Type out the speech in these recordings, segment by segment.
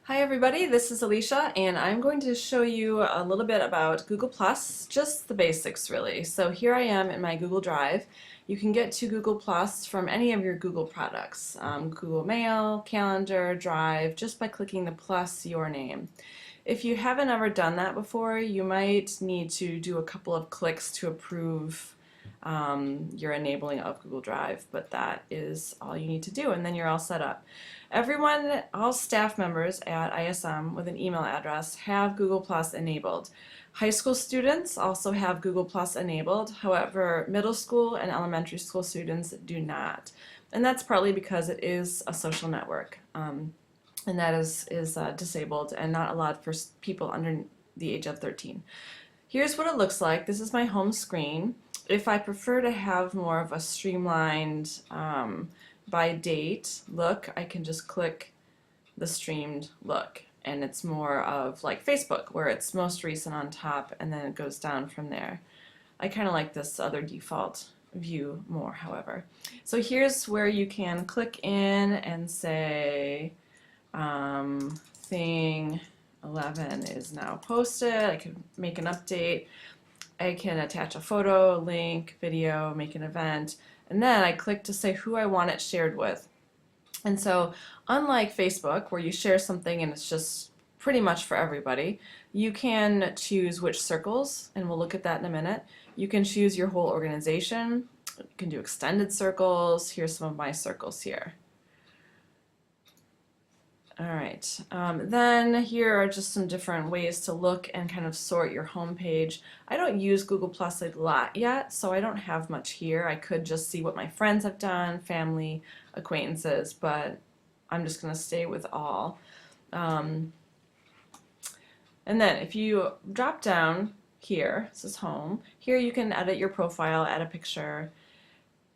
Hi everybody, this is Alicia and I'm going to show you a little bit about Google+, just the basics really. So here I am in my Google Drive. You can get to Google+ from any of your Google products, Google Mail, Calendar, Drive, just by clicking the plus your name. If you haven't ever done that before, you might need to do a couple of clicks to approve your enabling of Google Drive, but that is all you need to do and then you're all set up. Everyone, all staff members at ISM with an email address have Google Plus enabled. High school students also have Google Plus enabled, however, middle school and elementary school students do not. And that's partly because it is a social network. And that is disabled and not allowed for people under the age of 13. Here's what it looks like. This is my home screen. If I prefer to have more of a streamlined by date look, I can just click the streamed look, and it's more of like Facebook where it's most recent on top and then it goes down from there. I kind of like this other default view more, however. So here's where you can click in and say thing 11 is now posted. I can make an update. I can attach a photo, link, video, make an event, and then I click to say who I want it shared with. And so unlike Facebook where you share something and it's just pretty much for everybody, you can choose which circles, and we'll look at that in a minute. You can choose your whole organization. You can do extended circles. Here's some of my circles here. All right, then here are just some different ways to look and kind of sort your home page. I don't use Google Plus a lot yet, so I don't have much here. I could just see what my friends have done, family, acquaintances, but I'm just going to stay with all. And then if you drop down here, this is home, here you can edit your profile, add a picture.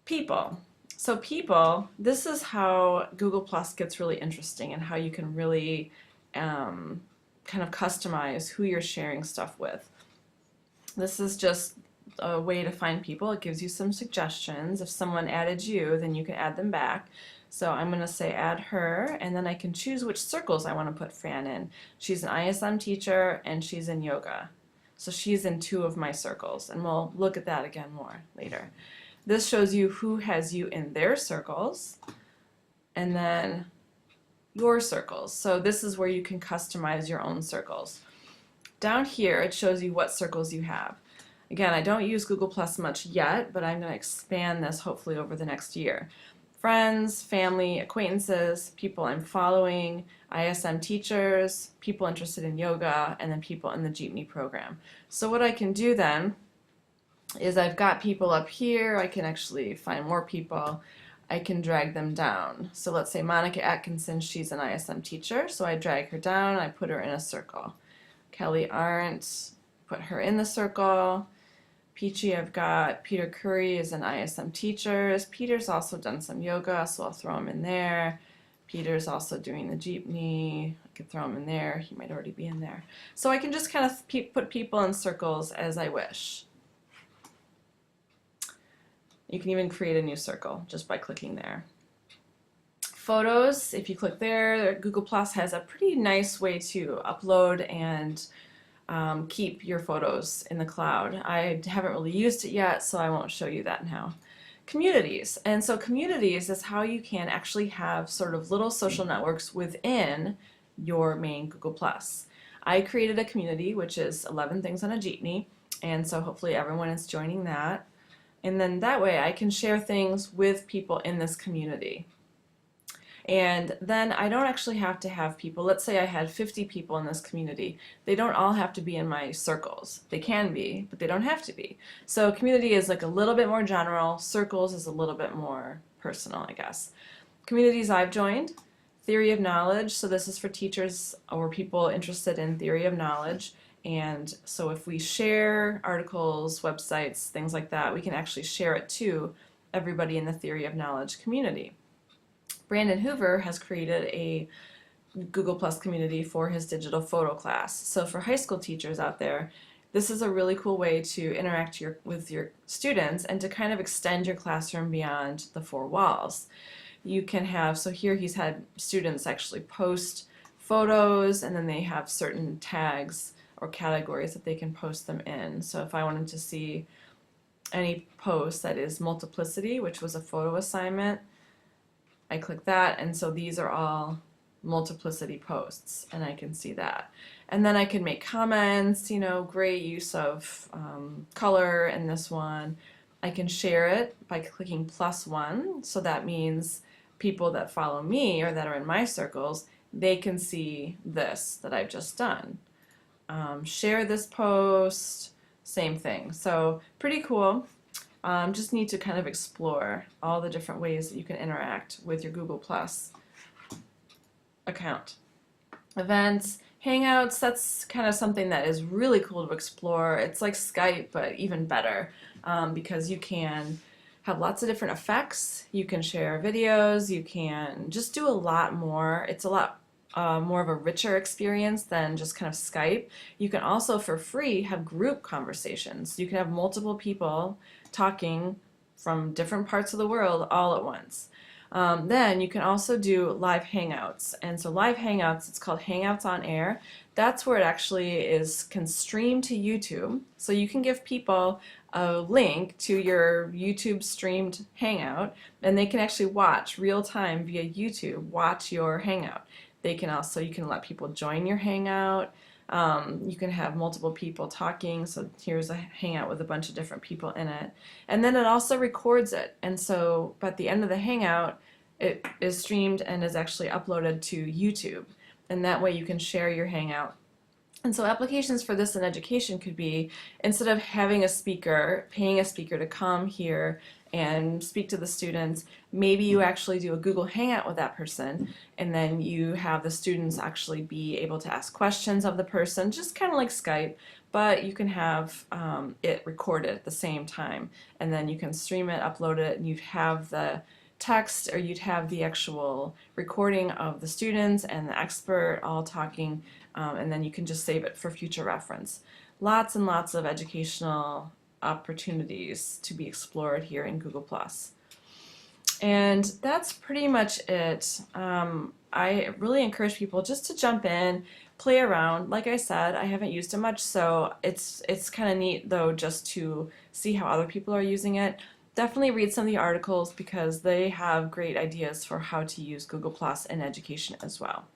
People. So people, this is how Google Plus gets really interesting and how you can really kind of customize who you're sharing stuff with. This is just a way to find people. It gives you some suggestions. If someone added you, then you can add them back. So I'm going to say add her, and then I can choose which circles I want to put Fran in. She's an ISM teacher and she's in yoga. So she's in 2 of my circles, and we'll look at that again more later. This shows you who has you in their circles, and then your circles. So this is where you can customize your own circles. Down here it shows you what circles you have. Again, I don't use Google Plus much yet, but I'm going to expand this hopefully over the next year. Friends, family, acquaintances, people I'm following, ISM teachers, people interested in yoga, and then people in the Jeepney program. So what I can do then is I've got people up here. I can actually find more people. I can drag them down. So let's say Monica Atkinson, she's an ISM teacher, so I drag her down, I put her in a circle. Kelly Arndt, put her in the circle. Peachy, I've got Peter Curry is an ISM teacher. Peter's also done some yoga, so I'll throw him in there. Peter's also doing the Jeepney. I could throw him in there. He might already be in there. So I can just kind of put people in circles as I wish. You can even create a new circle just by clicking there. Photos, if you click there, Google Plus has a pretty nice way to upload and keep your photos in the cloud. I haven't really used it yet, so I won't show you that now. Communities, and so communities is how you can actually have sort of little social networks within your main Google Plus. I created a community which is 11 Things on a Jeepney, and so hopefully everyone is joining that. And then that way I can share things with people in this community. And then I don't actually have to have people, let's say I had 50 people in this community. They don't all have to be in my circles. They can be, but they don't have to be. So community is like a little bit more general. Circles is a little bit more personal, I guess. Communities I've joined. Theory of knowledge. So this is for teachers or people interested in theory of knowledge. And so if we share articles, websites, things like that, we can actually share it to everybody in the Theory of Knowledge community. Brandon Hoover has created a Google Plus community for his digital photo class. So for high school teachers out there, this is a really cool way to interact with your students and to kind of extend your classroom beyond the 4 walls. You can have, so here he's had students actually post photos, and then they have certain tags or categories that they can post them in. So if I wanted to see any post that is multiplicity, which was a photo assignment, I click that, and so these are all multiplicity posts, and I can see that. And then I can make comments, great use of color in this one. I can share it by clicking +1, so that means people that follow me or that are in my circles, they can see this that I've just done. Share this post, same thing. So pretty cool. Just need to kind of explore all the different ways that you can interact with your Google Plus account. Events, Hangouts, that's kind of something that is really cool to explore. It's like Skype, but even better, because you can have lots of different effects. You can share videos. You can just do a lot more. It's a lot more of a richer experience than just kind of Skype. You can also, for free, have group conversations. You can have multiple people talking from different parts of the world all at once. Then you can also do live hangouts. And so live hangouts, it's called Hangouts on Air. That's where it actually can stream to YouTube. So you can give people a link to your YouTube streamed hangout, and they can actually watch real time via YouTube, watch your hangout. You can let people join your hangout. You can have multiple people talking. So here's a hangout with a bunch of different people in it. And then it also records it. And so at the end of the hangout, it is streamed and is actually uploaded to YouTube. And that way you can share your hangout. And so applications for this in education could be, instead of having a speaker, paying a speaker to come here and speak to the students, maybe you actually do a Google Hangout with that person, and then you have the students actually be able to ask questions of the person, just kind of like Skype, but you can have it recorded at the same time, and then you can stream it, upload it, and you'd have the text, or you'd have the actual recording of the students and the expert all talking, and then you can just save it for future reference. Lots and lots of educational opportunities to be explored here in Google+. And that's pretty much it. I really encourage people just to jump in, play around. Like I said, I haven't used it much, so it's kind of neat though just to see how other people are using it. Definitely read some of the articles because they have great ideas for how to use Google Plus in education as well.